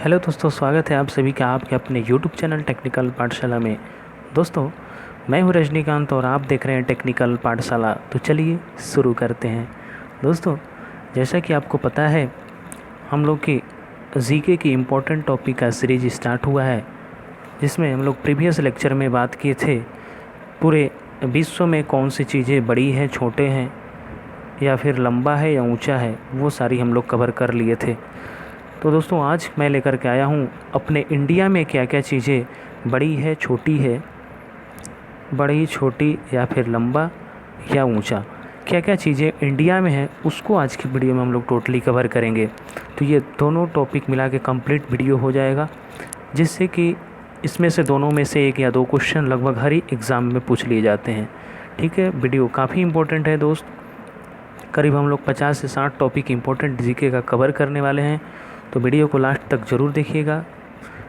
Hello दोस्तों, स्वागत है आप सभी का आपके अपने यूट्यूब चैनल टेक्निकल पाठशाला में। दोस्तों, मैं हूं रजनीकांत और आप देख रहे हैं टेक्निकल पाठशाला। तो चलिए शुरू करते हैं। दोस्तों, जैसा कि आपको पता है, हम लोग की जीके की इम्पोर्टेंट टॉपिक का सीरीज स्टार्ट हुआ है, जिसमें हम लोग प्रीवियस लेक्चर में बात किए थे पूरे विश्व में कौन सी चीज़ें बड़ी हैं, छोटे हैं, या फिर लंबा है या ऊंचा है, वो सारी हम लोग कवर कर लिए थे। तो दोस्तों, आज मैं लेकर के आया हूँ अपने इंडिया में क्या क्या चीज़ें बड़ी है, छोटी है, बड़ी छोटी या फिर लंबा या ऊंचा, क्या क्या चीज़ें इंडिया में है, उसको आज की वीडियो में हम लोग टोटली कवर करेंगे। तो ये दोनों टॉपिक मिला के कंप्लीट वीडियो हो जाएगा, जिससे कि इसमें से दोनों में से एक या दो क्वेश्चन लगभग हर ही एग्ज़ाम में पूछ लिए जाते हैं। ठीक है, वीडियो काफ़ी इंपॉर्टेंट है दोस्त। करीब हम लोग 50 से 60 टॉपिक इंपॉर्टेंट जीके का कवर करने वाले हैं, तो वीडियो को लास्ट तक ज़रूर देखिएगा।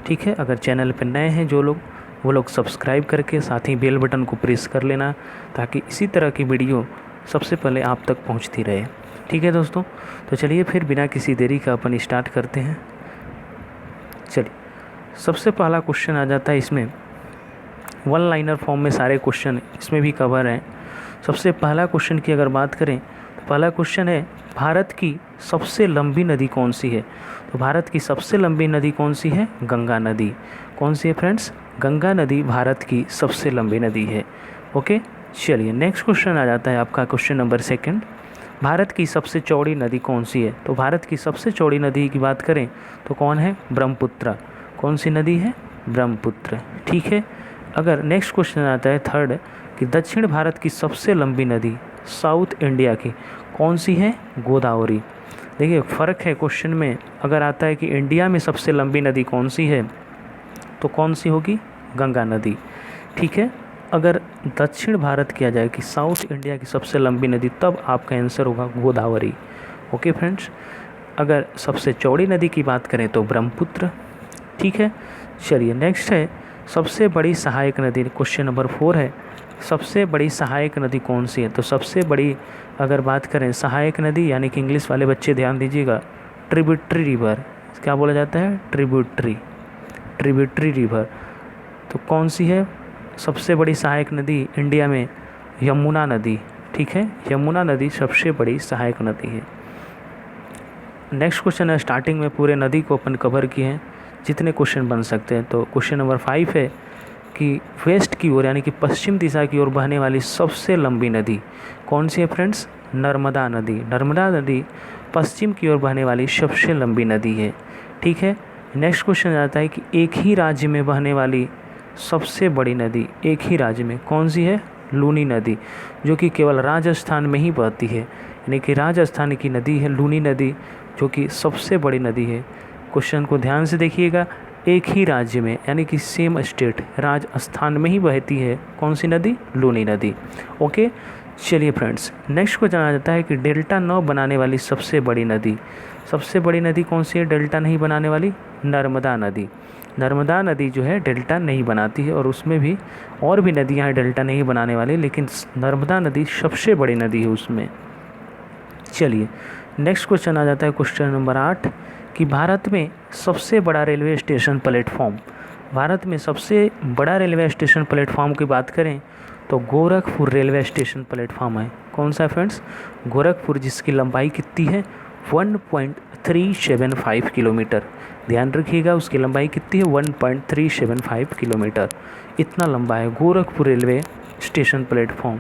ठीक है, अगर चैनल पर नए हैं जो लोग, वो लोग सब्सक्राइब करके साथ ही बेल बटन को प्रेस कर लेना, ताकि इसी तरह की वीडियो सबसे पहले आप तक पहुंचती रहे। ठीक है दोस्तों, तो चलिए फिर बिना किसी देरी का अपन स्टार्ट करते हैं। चलिए, सबसे पहला क्वेश्चन आ जाता है इसमें, वन लाइनर फॉर्म में सारे क्वेश्चन इसमें भी कवर हैं। सबसे पहला क्वेश्चन की अगर बात करें, तो पहला क्वेश्चन है, भारत की सबसे लंबी नदी कौन सी है? तो भारत की सबसे लंबी नदी कौन सी है? गंगा नदी। कौन सी है फ्रेंड्स? गंगा नदी भारत की सबसे लंबी नदी है। ओके, चलिए नेक्स्ट क्वेश्चन आ जाता है आपका क्वेश्चन नंबर सेकंड, भारत की सबसे चौड़ी नदी कौन सी है? तो भारत की सबसे चौड़ी नदी की बात करें तो कौन है? ब्रह्मपुत्र। कौन सी नदी है? ब्रह्मपुत्र। ठीक है, अगर नेक्स्ट क्वेश्चन आता है थर्ड, कि दक्षिण भारत की सबसे लंबी नदी साउथ इंडिया की कौन सी है? गोदावरी। देखिए फ़र्क है क्वेश्चन में, अगर आता है कि इंडिया में सबसे लंबी नदी कौन सी है, तो कौन सी होगी? गंगा नदी। ठीक है, अगर दक्षिण भारत किया जाए कि साउथ इंडिया की सबसे लंबी नदी, तब आपका आंसर होगा गोदावरी। ओके फ्रेंड्स, अगर सबसे चौड़ी नदी की बात करें तो ब्रह्मपुत्र। ठीक है, चलिए नेक्स्ट है, सबसे बड़ी सहायक नदी, क्वेश्चन नंबर 4 है, सबसे बड़ी सहायक नदी कौन सी है? तो सबसे बड़ी अगर बात करें सहायक नदी, यानी कि इंग्लिश वाले बच्चे ध्यान दीजिएगा, ट्रिब्यूटरी रिवर। क्या बोला जाता है? Tributary river. तो कौन सी है सबसे बड़ी सहायक नदी इंडिया में? यमुना नदी। ठीक है, यमुना नदी सबसे बड़ी सहायक नदी है। नेक्स्ट क्वेश्चन है, स्टार्टिंग में पूरे नदी को अपन कवर किए हैं, जितने क्वेश्चन बन सकते हैं। तो क्वेश्चन नंबर 5 है कि वेस्ट की ओर, यानी कि पश्चिम दिशा की ओर बहने वाली सबसे लंबी नदी कौन सी है फ्रेंड्स? नर्मदा नदी। नर्मदा नदी पश्चिम की ओर बहने वाली सबसे लंबी नदी है। ठीक है, नेक्स्ट क्वेश्चन आता है कि एक ही राज्य में बहने वाली सबसे बड़ी नदी, एक ही राज्य में कौन सी है? लूनी नदी, जो कि केवल राजस्थान में ही बहती है, यानी कि राजस्थान की नदी है लूनी नदी, जो कि सबसे बड़ी नदी है। क्वेश्चन को ध्यान से देखिएगा, एक ही राज्य में, यानी कि सेम स्टेट राजस्थान में ही बहती है कौन सी नदी? लूनी नदी। ओके, चलिए फ्रेंड्स, नेक्स्ट क्वेश्चन आ जाता है कि डेल्टा न बनाने वाली सबसे बड़ी नदी, सबसे बड़ी नदी कौन सी है डेल्टा नहीं बनाने वाली? नर्मदा नदी। नर्मदा नदी जो है डेल्टा नहीं बनाती है, और उसमें भी और भी नदियाँ हैं डेल्टा नहीं बनाने वाली, लेकिन नर्मदा नदी सबसे बड़ी नदी है उसमें। चलिए नेक्स्ट क्वेश्चन आ जाता है क्वेश्चन नंबर 8, कि भारत में सबसे बड़ा रेलवे स्टेशन प्लेटफॉर्म, भारत में सबसे बड़ा रेलवे स्टेशन प्लेटफॉर्म की बात करें तो गोरखपुर रेलवे स्टेशन प्लेटफॉर्म है। कौन सा फ्रेंड्स? गोरखपुर, जिसकी लंबाई कितनी है? 1.375 किलोमीटर। ध्यान रखिएगा, उसकी लंबाई कितनी है? 1.375 किलोमीटर। इतना लंबा है Gorakhpur railway station platform.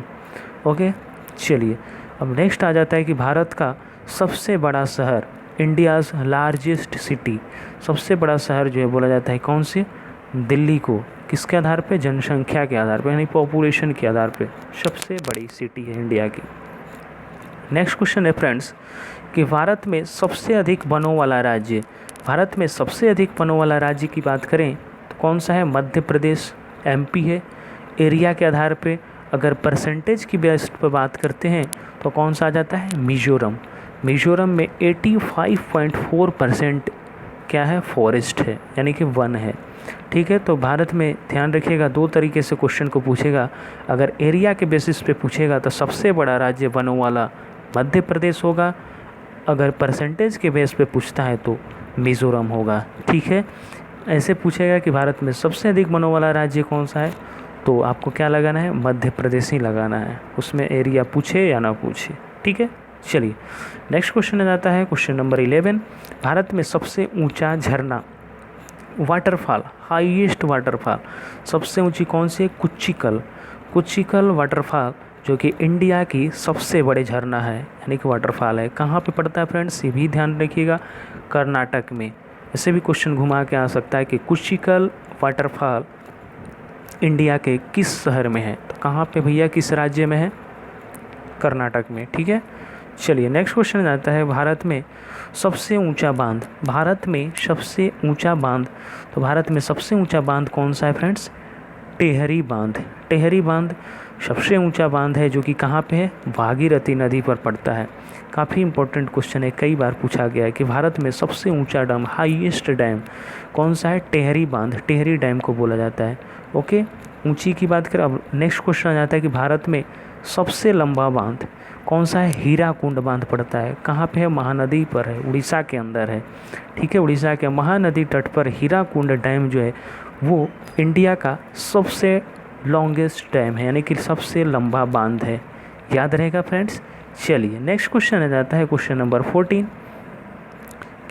Okay, चलिए अब नेक्स्ट आ जाता है कि भारत का सबसे बड़ा शहर, इंडियाज़ लार्जेस्ट सिटी, सबसे बड़ा शहर जो है बोला जाता है कौन से? दिल्ली को। किसके आधार पे? जनसंख्या के आधार पे, यानी पॉपुलेशन के आधार पे सबसे बड़ी सिटी है इंडिया की। नेक्स्ट क्वेश्चन है फ्रेंड्स, कि भारत में सबसे अधिक वनों वाला राज्य, भारत में सबसे अधिक वनों वाला राज्य की बात करें तो कौन सा है? मध्य प्रदेश, एमपी है। एरिया के आधार पे अगर परसेंटेज की बेस पर बात करते हैं तो कौन सा आ जाता है? मिजोरम। मिजोरम में 85.4% क्या है? फॉरेस्ट है, यानी कि वन है। ठीक है, तो भारत में ध्यान रखिएगा, दो तरीके से क्वेश्चन को पूछेगा। अगर एरिया के बेसिस पे पूछेगा तो सबसे बड़ा राज्य वनों वाला मध्य प्रदेश होगा, अगर परसेंटेज के बेस पे पूछता है तो मिज़ोरम होगा। ठीक है, ऐसे पूछेगा कि भारत में सबसे अधिक वनों वाला राज्य कौन सा है, तो आपको क्या लगाना है, मध्य प्रदेश ही लगाना है, उसमें एरिया पूछे या ना पूछे। ठीक है, चलिए नेक्स्ट क्वेश्चन आ जाता है क्वेश्चन नंबर 11। भारत में सबसे ऊंचा झरना, वाटरफॉल, हाईएस्ट वाटरफॉल सबसे ऊंची कौन सी है, कुच्चिकल। कुच्चिकल वाटरफॉल जो कि इंडिया की सबसे बड़े झरना है यानी कि वाटरफॉल है, कहाँ पे पड़ता है फ्रेंड्स, ये भी ध्यान रखिएगा, कर्नाटक में। ऐसे भी क्वेश्चन घुमा के आ सकता है कि कुच्चिकल वाटरफॉल इंडिया के किस शहर में है, तो कहाँ पे भैया, किस राज्य में है, कर्नाटक में। ठीक है, चलिए नेक्स्ट क्वेश्चन आता है भारत में सबसे ऊंचा बांध। भारत में सबसे ऊंचा बांध, तो भारत में सबसे ऊंचा बांध कौन सा है फ्रेंड्स, टेहरी बांध। टेहरी बांध सबसे ऊंचा बांध है जो कि कहाँ पे है, भागीरथी नदी पर पड़ता है। काफ़ी इंपॉर्टेंट क्वेश्चन है, कई बार पूछा गया है कि भारत में सबसे ऊंचा डैम, हाईएस्ट डैम कौन सा है, टेहरी बांध, टेहरी डैम को बोला जाता है। ओके, ऊंची की बात करें। अब नेक्स्ट क्वेश्चन आ जाता है कि भारत में सबसे लंबा बांध कौन सा है, हीराकुंड बांध पड़ता है, कहाँ पे है, महानदी पर है, उड़ीसा के अंदर है। ठीक है, उड़ीसा के महानदी तट पर हीराकुंड डैम जो है वो इंडिया का सबसे लॉन्गेस्ट डैम है यानी कि सबसे लंबा बांध है, याद रहेगा फ्रेंड्स। चलिए नेक्स्ट क्वेश्चन आ जाता है क्वेश्चन नंबर 14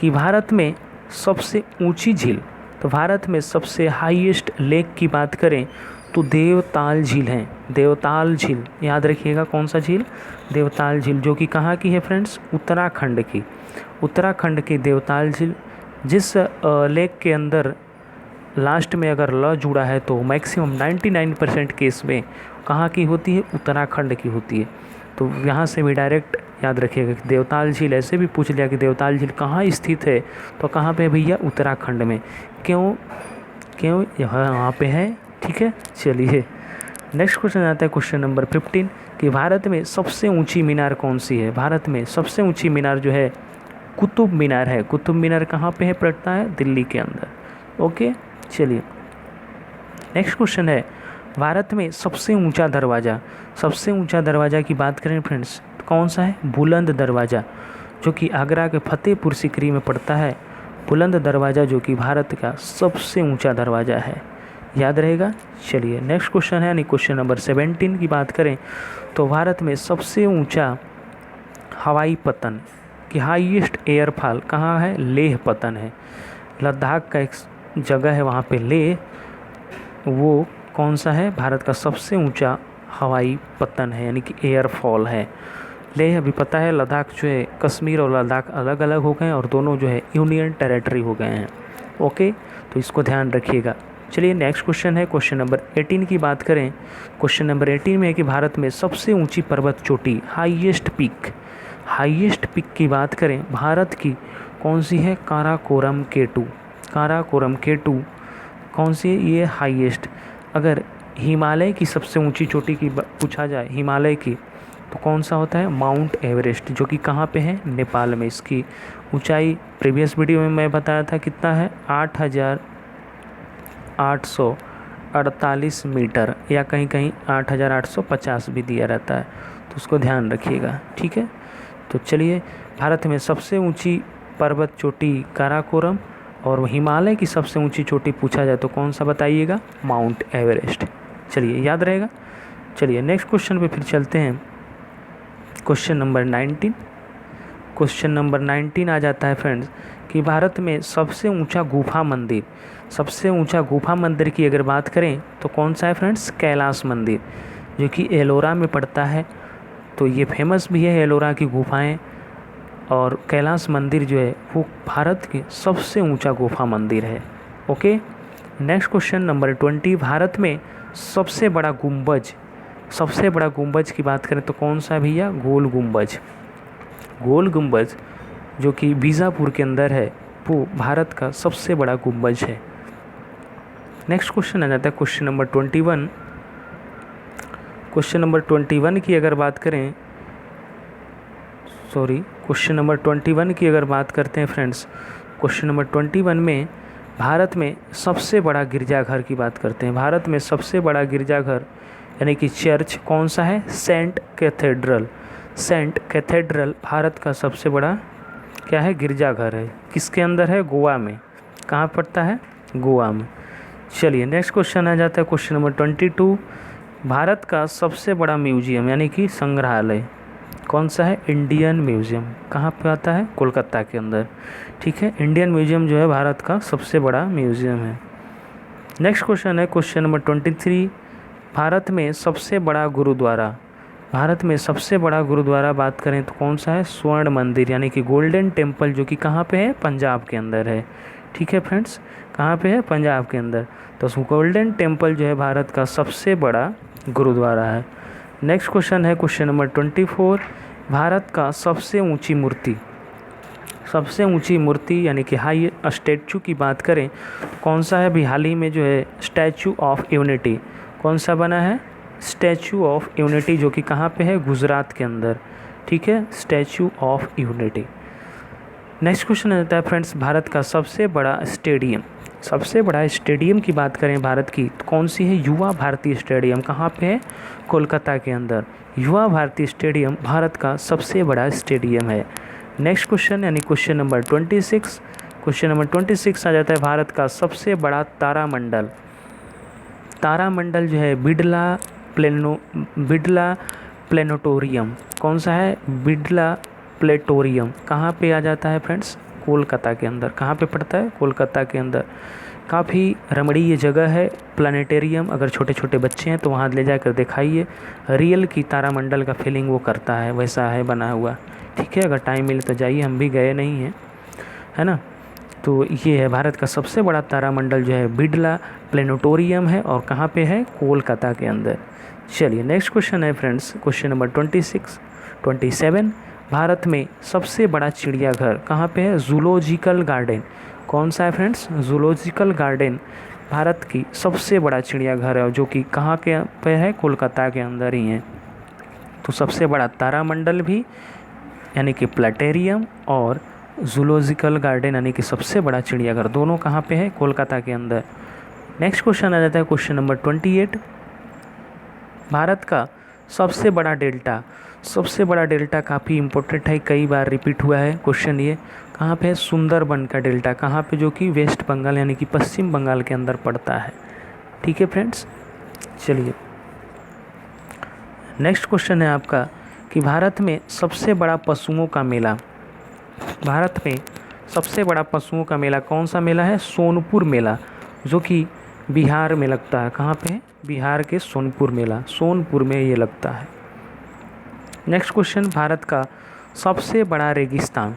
कि भारत में सबसे ऊंची झील, तो भारत में सबसे हाईएस्ट लेक की बात करें तो देवताल झील है। देवताल झील याद रखिएगा, कौन सा झील, देवताल झील, जो कि कहाँ की है फ्रेंड्स, उत्तराखंड की। उत्तराखंड की देवताल झील, जिस लेक के अंदर लास्ट में अगर ल जुड़ा है तो मैक्सिमम 99% केस में कहाँ की होती है, उत्तराखंड की होती है। तो यहाँ से भी डायरेक्ट याद रखिएगा कि देवताल झील, ऐसे भी पूछ लिया कि देवताल झील कहाँ स्थित है, तो कहाँ पे भैया, उत्तराखंड में। क्यों क्यों यहाँ पे है। ठीक है, चलिए नेक्स्ट क्वेश्चन आता है क्वेश्चन नंबर 15 कि भारत में सबसे ऊंची मीनार कौन सी है। भारत में सबसे ऊंची मीनार जो है कुतुब मीनार है। कुतुब मीनार कहाँ पे है, पड़ता है दिल्ली के अंदर। ओके, चलिए नेक्स्ट क्वेश्चन है भारत में सबसे ऊंचा दरवाज़ा। सबसे ऊंचा दरवाज़ा की बात करें फ्रेंड्स तो कौन सा है, बुलंद दरवाज़ा, जो कि आगरा के फतेहपुर सीकरी में पड़ता है। बुलंद दरवाज़ा जो कि भारत का सबसे ऊंचा दरवाज़ा है, याद रहेगा। चलिए नेक्स्ट क्वेश्चन है यानी क्वेश्चन नंबर 17 की बात करें तो भारत में सबसे ऊंचा हवाई पतन कि हाईएस्ट एयरफॉल कहाँ है, लेह पतन है। लद्दाख का एक जगह है वहाँ पे लेह, वो कौन सा है, भारत का सबसे ऊंचा हवाई पतन है यानी कि एयरफॉल है। लेह अभी पता है, लद्दाख जो है, कश्मीर और लद्दाख अलग अलग हो गए और दोनों जो है यूनियन टेरिटरी हो गए हैं। ओके, तो इसको ध्यान रखिएगा। चलिए नेक्स्ट क्वेश्चन है क्वेश्चन नंबर 18 की बात करें। क्वेश्चन नंबर 18 में है कि भारत में सबसे ऊंची पर्वत चोटी, हाईएस्ट पीक, हाईएस्ट पीक की बात करें भारत की कौन सी है, काराकोरम केटू। काराकोरम केटू कौन सी है, ये हाईएस्ट। अगर हिमालय की सबसे ऊंची चोटी की पूछा जाए, हिमालय की, तो कौन सा होता है, माउंट एवरेस्ट, जो कि कहाँ पे है, नेपाल में। इसकी ऊंचाई प्रीवियस वीडियो में मैं बताया था कितना है, 8,848 मीटर, या कहीं कहीं 8,850 भी दिया रहता है, तो उसको ध्यान रखिएगा। ठीक है, तो चलिए भारत में सबसे ऊंची पर्वत चोटी काराकोरम, और हिमालय की सबसे ऊंची चोटी पूछा जाए तो कौन सा बताइएगा, माउंट एवरेस्ट। चलिए याद रहेगा। चलिए नेक्स्ट क्वेश्चन पे फिर चलते हैं, क्वेश्चन नंबर 19। क्वेश्चन नंबर 19 आ जाता है फ्रेंड्स कि भारत में सबसे ऊंचा गुफा मंदिर, सबसे ऊंचा गुफा मंदिर की अगर बात करें तो कौन सा है फ्रेंड्स, कैलाश मंदिर, जो कि एलोरा में पड़ता है। तो ये फेमस भी है एलोरा की गुफाएं, और कैलाश मंदिर जो है वो भारत के सबसे ऊंचा गुफा मंदिर है। Okay, next question number 20, Bharat में सबसे बड़ा गुंबज, सबसे बड़ा गुंबज की बात करें तो कौन सा भैया, गोल गुंबज। गोल गुंबज जो कि बीजापुर के अंदर है, वो भारत का सबसे बड़ा गुंबज है। नेक्स्ट क्वेश्चन आ जाता है क्वेश्चन नंबर 21। क्वेश्चन नंबर 21 की अगर बात करें, क्वेश्चन नंबर 21 की अगर बात करते हैं फ्रेंड्स, क्वेश्चन नंबर 21 में भारत में सबसे बड़ा गिरजाघर की बात करते हैं। भारत में सबसे बड़ा गिरजाघर यानी कि चर्च कौन सा है, सेंट कैथेड्रल। सेंट कैथेड्रल भारत का सबसे बड़ा क्या है, गिरजाघर है। किसके अंदर है, गोवा में। कहाँ पड़ता है, गोवा में। चलिए नेक्स्ट क्वेश्चन आ जाता है क्वेश्चन नंबर 22। भारत का सबसे बड़ा म्यूजियम यानी कि संग्रहालय कौन सा है, इंडियन म्यूजियम। कहाँ पे आता है, कोलकाता के अंदर। ठीक है, इंडियन म्यूजियम जो है भारत का सबसे बड़ा म्यूजियम है। नेक्स्ट क्वेश्चन है क्वेश्चन नंबर 23। भारत में सबसे बड़ा गुरुद्वारा, भारत में सबसे बड़ा गुरुद्वारा बात करें तो कौन सा है, स्वर्ण मंदिर यानी कि गोल्डन टेम्पल, जो कि कहाँ पे है, पंजाब के अंदर है। ठीक है फ्रेंड्स, कहाँ पे है, पंजाब के अंदर। तो गोल्डन टेम्पल जो है भारत का सबसे बड़ा गुरुद्वारा है। नेक्स्ट क्वेश्चन है क्वेश्चन नंबर 24। भारत का सबसे ऊंची मूर्ति, सबसे ऊंची मूर्ति यानी कि हाई स्टैचू की बात करें तो कौन सा है, अभी हाल ही में जो है स्टैचू ऑफ यूनिटी, कौन सा बना है, स्टैचू ऑफ यूनिटी, जो कि कहाँ पे है, गुजरात के अंदर। ठीक है, statue of unity. Next question आता है फ्रेंड्स, भारत का सबसे बड़ा स्टेडियम, सबसे बड़ा स्टेडियम की बात करें भारत की तो कौन सी है, युवा भारती स्टेडियम। कहाँ पे है, कोलकाता के अंदर। युवा भारती स्टेडियम भारत का सबसे बड़ा स्टेडियम है। नेक्स्ट क्वेश्चन यानी क्वेश्चन नंबर 26। क्वेश्चन नंबर 26 आ जाता है, भारत का सबसे बड़ा तारामंडल, तारामंडल जो है बिड़ला प्लेनेटोरियम, कौन सा है, बिड़ला प्लेटोरियम। कहाँ पे आ जाता है फ्रेंड्स, कोलकाता के अंदर। कहाँ पे पड़ता है, कोलकाता के अंदर। काफ़ी रमणीय जगह है प्लानिटेरियम, अगर छोटे छोटे बच्चे हैं तो वहाँ ले जाकर दिखाइए, रियल की तारामंडल का फीलिंग वो करता है, वैसा है बना हुआ। ठीक है, अगर टाइम मिले तो जाइए, हम भी गए नहीं हैं, है ना। तो ये है भारत का सबसे बड़ा तारामंडल जो है बिड़ला प्लेनेटोरियम है, और कहाँ पे है, कोलकाता के अंदर। चलिए नेक्स्ट क्वेश्चन है फ्रेंड्स क्वेश्चन नंबर 27। भारत में सबसे बड़ा चिड़ियाघर कहाँ पे है, जूलॉजिकल गार्डन। कौन सा है फ्रेंड्स, जूलॉजिकल गार्डन भारत की सबसे बड़ा चिड़ियाघर है, जो कि कहाँ के पे है, कोलकाता के अंदर ही है। तो सबसे बड़ा तारामंडल भी यानी कि प्लेनेटेरियम, और जूलॉजिकल गार्डन यानी कि सबसे बड़ा चिड़ियाघर, दोनों कहाँ पे है, कोलकाता के अंदर। नेक्स्ट क्वेश्चन आ जाता है क्वेश्चन नंबर 28। भारत का सबसे बड़ा डेल्टा, सबसे बड़ा डेल्टा काफ़ी इम्पोर्टेंट है, कई बार रिपीट हुआ है क्वेश्चन ये। कहाँ पे है, सुंदरबन का डेल्टा। कहाँ पे, जो कि वेस्ट बंगाल यानी कि पश्चिम बंगाल के अंदर पड़ता है। ठीक है फ्रेंड्स, चलिए नेक्स्ट क्वेश्चन है आपका कि भारत में सबसे बड़ा पशुओं का मेला, भारत में सबसे बड़ा पशुओं का मेला कौन सा मेला है, सोनपुर मेला, जो कि बिहार में लगता है। कहाँ पे है, बिहार के सोनपुर मेला, सोनपुर में ये लगता है। नेक्स्ट क्वेश्चन, भारत का सबसे बड़ा रेगिस्तान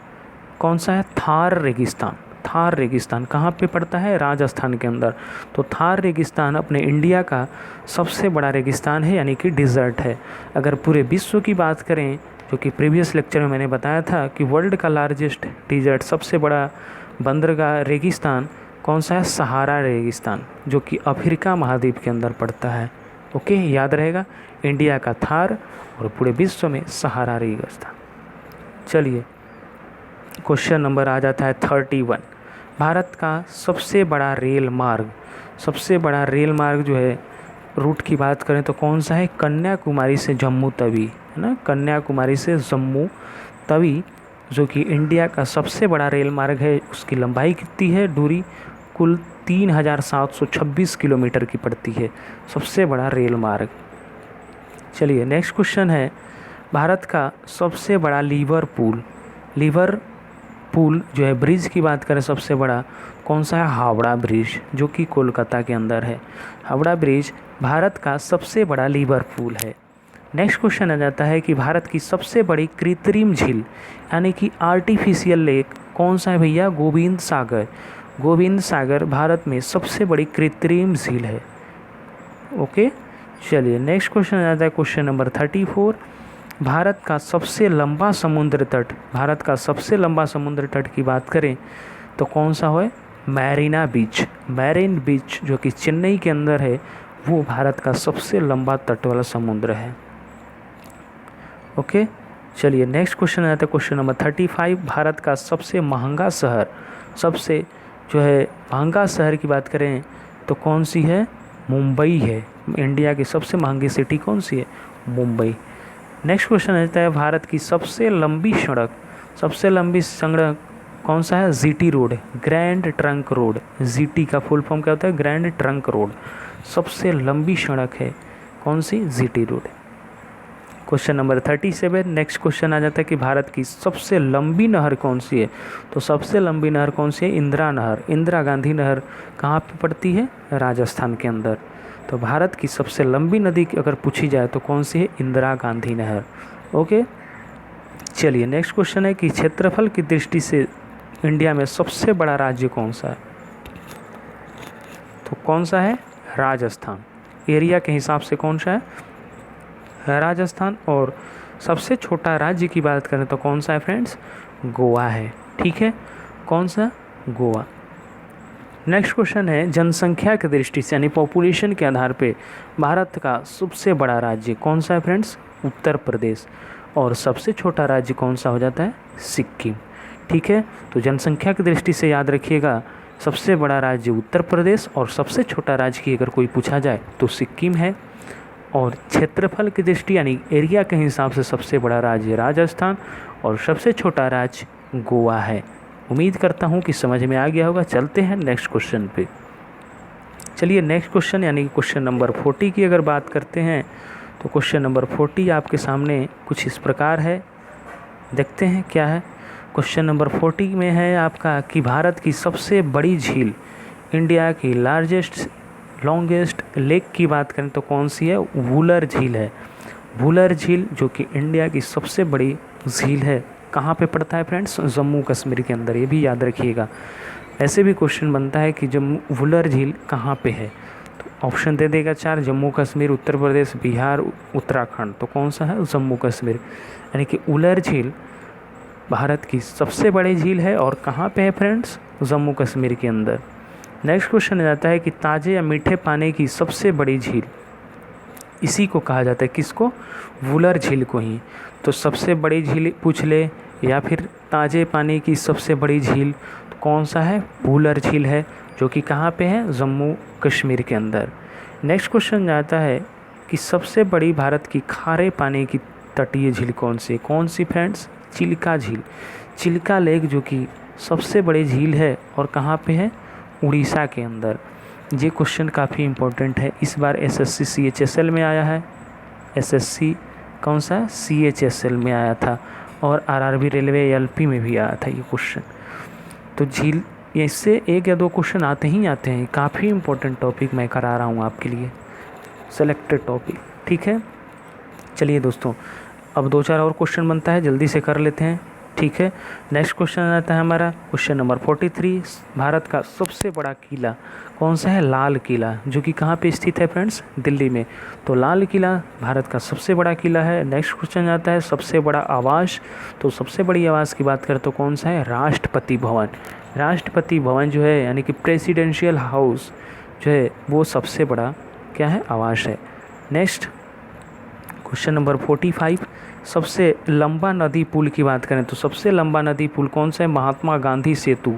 कौन सा है, थार रेगिस्तान। थार रेगिस्तान कहाँ पे पड़ता है, राजस्थान के अंदर। तो थार रेगिस्तान अपने इंडिया का सबसे बड़ा रेगिस्तान है, यानी कि डिज़र्ट है। अगर पूरे विश्व की बात करें, जो कि प्रीवियस लेक्चर में मैंने बताया था कि वर्ल्ड का लार्जेस्ट डिज़र्ट, सबसे बड़ा बंदरगाह रेगिस्तान कौन सा है, सहारा रेगिस्तान, जो कि अफ्रीका महाद्वीप के अंदर पड़ता है। ओके, याद रहेगा, इंडिया का थार और पूरे विश्व में सहारा रेगिस्तान। चलिए क्वेश्चन नंबर आ जाता है 31। भारत का सबसे बड़ा रेल मार्ग, सबसे बड़ा रेल मार्ग जो है रूट की बात करें तो कौन सा है, कन्याकुमारी से जम्मू तवी, है ना, कन्याकुमारी से जम्मू तवी, जो कि इंडिया का सबसे बड़ा रेल मार्ग है। उसकी लंबाई कितनी है, दूरी कुल 3726 किलोमीटर की पड़ती है, सबसे बड़ा रेल मार्ग। चलिए नेक्स्ट क्वेश्चन है, भारत का सबसे बड़ा लिवरपूल जो है ब्रिज की बात करें सबसे बड़ा कौन सा है, हावड़ा ब्रिज, जो कि कोलकाता के अंदर है। हावड़ा ब्रिज भारत का सबसे बड़ा लिवरपूल है। नेक्स्ट क्वेश्चन आ जाता है कि भारत की सबसे बड़ी कृत्रिम झील यानी कि आर्टिफिशियल लेक कौन सा है भैया, गोविंद सागर। गोविंद सागर भारत में सबसे बड़ी कृत्रिम झील है। ओके, चलिए नेक्स्ट क्वेश्चन आ जाता है क्वेश्चन नंबर 34। भारत का सबसे लंबा समुद्र तट, भारत का सबसे लंबा समुद्र तट की बात करें तो कौन सा है, मैरीना बीच, मैरिन बीच, जो कि चेन्नई के अंदर है, वो भारत का सबसे लंबा तट वाला समुद्र है। ओके, चलिए नेक्स्ट क्वेश्चन आता है क्वेश्चन नंबर 35। भारत का सबसे महंगा शहर, सबसे जो है महंगा शहर की बात करें तो कौन सी है, मुंबई है। इंडिया की सबसे महंगी सिटी कौन सी है, मुंबई। नेक्स्ट क्वेश्चन आता है भारत की सबसे लंबी सड़क, सबसे लंबी सड़क कौन सा है? GT road, grand trunk road. GT का फुल फॉर्म क्या होता है? Grand trunk road. सबसे लंबी सड़क है कौन सी? GT road. Question number 37, next question आ जाता है कि भारत की सबसे लंबी नहर कौन सी है? तो सबसे लंबी नहर कौन सी है? इंदिरा नहर, इंदिरा गांधी नहर। कहाँ पे पड़ती है? राजस्थान के अंदर। तो भारत की सबसे लंबी नदी अगर पूछी जाए तो कौन सी है? इंदिरा गांधी नहर। ओके, चलिए नेक्स्ट क्वेश्चन है कि क्षेत्रफल की दृष्टि से इंडिया में सबसे बड़ा राज्य कौन सा है? तो कौन सा है? राजस्थान। एरिया के हिसाब से कौन सा है? राजस्थान। और सबसे छोटा राज्य की बात करें तो कौन सा है फ्रेंड्स? गोवा है। ठीक है, कौन सा? गोवा। नेक्स्ट क्वेश्चन है जनसंख्या की दृष्टि से यानी पॉपुलेशन के आधार पे भारत का सबसे बड़ा राज्य कौन सा है फ्रेंड्स? उत्तर प्रदेश। और सबसे छोटा राज्य कौन सा हो जाता है? सिक्किम। ठीक है, तो जनसंख्या की दृष्टि से याद रखिएगा सबसे बड़ा राज्य उत्तर प्रदेश और सबसे छोटा राज्य की अगर कोई पूछा जाए तो सिक्किम है। और क्षेत्रफल की दृष्टि यानी एरिया के हिसाब से सबसे बड़ा राज्य राजस्थान और सबसे छोटा राज्य गोवा है। उम्मीद करता हूँ कि समझ में आ गया होगा। चलते हैं नेक्स्ट क्वेश्चन पे। चलिए नेक्स्ट क्वेश्चन यानी क्वेश्चन नंबर 40 की अगर बात करते हैं तो क्वेश्चन नंबर 40 आपके सामने कुछ इस प्रकार है, देखते हैं क्या है। क्वेश्चन नंबर 40 में है आपका कि भारत की सबसे बड़ी झील, इंडिया की लार्जेस्ट लॉन्गेस्ट लेक की बात करें तो कौन सी है? वुलर झील है। वुलर झील जो कि इंडिया की सबसे बड़ी झील है, कहाँ पे पड़ता है फ्रेंड्स? जम्मू कश्मीर के अंदर। ये भी याद रखिएगा। ऐसे भी क्वेश्चन बनता है कि जम्मू वुलर झील कहाँ पे है? तो ऑप्शन दे देगा 4, जम्मू कश्मीर, उत्तर प्रदेश, बिहार, उत्तराखंड। तो कौन सा है? जम्मू कश्मीर। यानी कि वुलर झील भारत की सबसे बड़ी झील है और कहाँ पे है फ्रेंड्स? जम्मू कश्मीर के अंदर। नेक्स्ट क्वेश्चन आ जाता है कि ताज़े या मीठे पानी की सबसे बड़ी झील, इसी को कहा जाता है किसको? वुलर झील को ही। तो सबसे बड़ी झील पूछ ले या फिर ताज़े पानी की सबसे बड़ी झील, तो कौन सा है? वुलर झील है जो कि कहाँ पे है? जम्मू कश्मीर के अंदर। नेक्स्ट क्वेश्चन जाता है कि सबसे बड़ी भारत की खारे पानी की तटीय झील कौन सी? कौन सी फ्रेंड्स? चिल्का झील। चिल्का लेक जो कि सबसे बड़ी झील है और कहाँ पे है? उड़ीसा के अंदर। ये क्वेश्चन काफ़ी इम्पोर्टेंट है, इस बार एसएससी CHSL में आया है। एसएससी कौन सा? CHSL में आया था और RRB रेलवे LP में भी आया था ये क्वेश्चन। तो झील, इससे एक या दो क्वेश्चन आते ही आते हैं। काफ़ी इम्पोर्टेंट टॉपिक मैं करा रहा हूँ आपके लिए, सेलेक्टेड टॉपिक। ठीक है, चलिए दोस्तों अब 2-4 और क्वेश्चन बनता है, जल्दी से कर लेते हैं। ठीक है, नेक्स्ट क्वेश्चन आता है हमारा क्वेश्चन नंबर 43। भारत का सबसे बड़ा किला कौन सा है? लाल किला, जो कि कहाँ पे स्थित है फ्रेंड्स? दिल्ली में। तो लाल किला भारत का सबसे बड़ा किला है। नेक्स्ट क्वेश्चन आता है सबसे बड़ा आवास। तो सबसे बड़ी आवास की बात करें तो कौन सा है? राष्ट्रपति भवन। राष्ट्रपति भवन जो है यानी कि प्रेसिडेंशियल हाउस जो है वो सबसे बड़ा क्या है? आवास है। नेक्स्ट क्वेश्चन नंबर 45, सबसे लंबा नदी पुल की बात करें तो सबसे लंबा नदी पुल कौन सा है? महात्मा गांधी सेतु,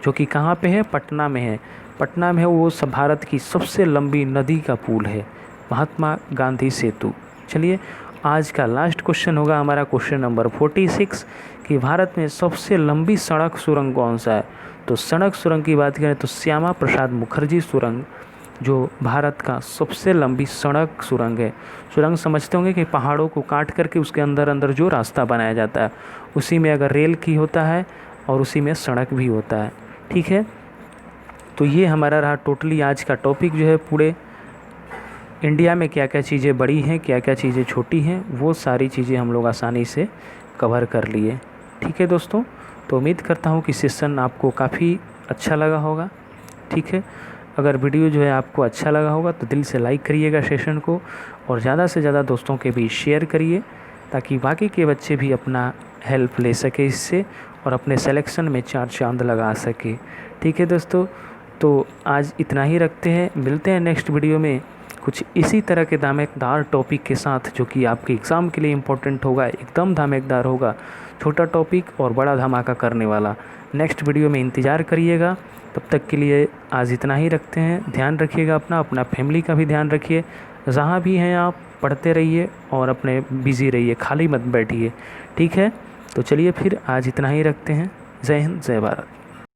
जो कि कहाँ पे है? पटना में है। पटना में है, वो भारत की सबसे लंबी नदी का पुल है, महात्मा गांधी सेतु। चलिए आज का लास्ट क्वेश्चन होगा हमारा क्वेश्चन नंबर 46 कि भारत में सबसे लंबी सड़क सुरंग कौन सा है? तो सड़क सुरंग की बात करें तो श्यामा प्रसाद मुखर्जी सुरंग जो भारत का सबसे लंबी सड़क सुरंग है। सुरंग समझते होंगे कि पहाड़ों को काट करके उसके अंदर अंदर जो रास्ता बनाया जाता है, उसी में अगर रेल की होता है और उसी में सड़क भी होता है। ठीक है, तो ये हमारा रहा टोटली आज का टॉपिक जो है, पूरे इंडिया में क्या क्या चीज़ें बड़ी हैं, क्या क्या चीज़ें छोटी हैं, वो सारी चीज़ें हम लोग आसानी से कवर कर लिए। ठीक है दोस्तों, तो उम्मीद करता हूँ कि सेशन आपको काफ़ी अच्छा लगा होगा। ठीक है, अगर वीडियो जो है आपको अच्छा लगा होगा तो दिल से लाइक करिएगा सेशन को और ज़्यादा से ज़्यादा दोस्तों के बीच शेयर करिए ताकि बाकी के बच्चे भी अपना हेल्प ले सके इससे और अपने सिलेक्शन में 4 चांद लगा सके। ठीक है दोस्तों, तो आज इतना ही रखते हैं, मिलते हैं नेक्स्ट वीडियो में कुछ इसी तरह के धमाकेदार टॉपिक के साथ जो कि आपके एग्ज़ाम के लिए इम्पोर्टेंट होगा, एकदम धमाकेदार होगा, छोटा टॉपिक और बड़ा धमाका करने वाला। नेक्स्ट वीडियो में इंतज़ार करिएगा। तब तक के लिए आज इतना ही रखते हैं। ध्यान रखिएगा अपना फैमिली का भी ध्यान रखिए। जहाँ भी हैं आप पढ़ते रहिए और अपने बिज़ी रहिए, खाली मत बैठिए। ठीक है, तो चलिए फिर आज इतना ही रखते हैं। जय हिंद, जय भारत।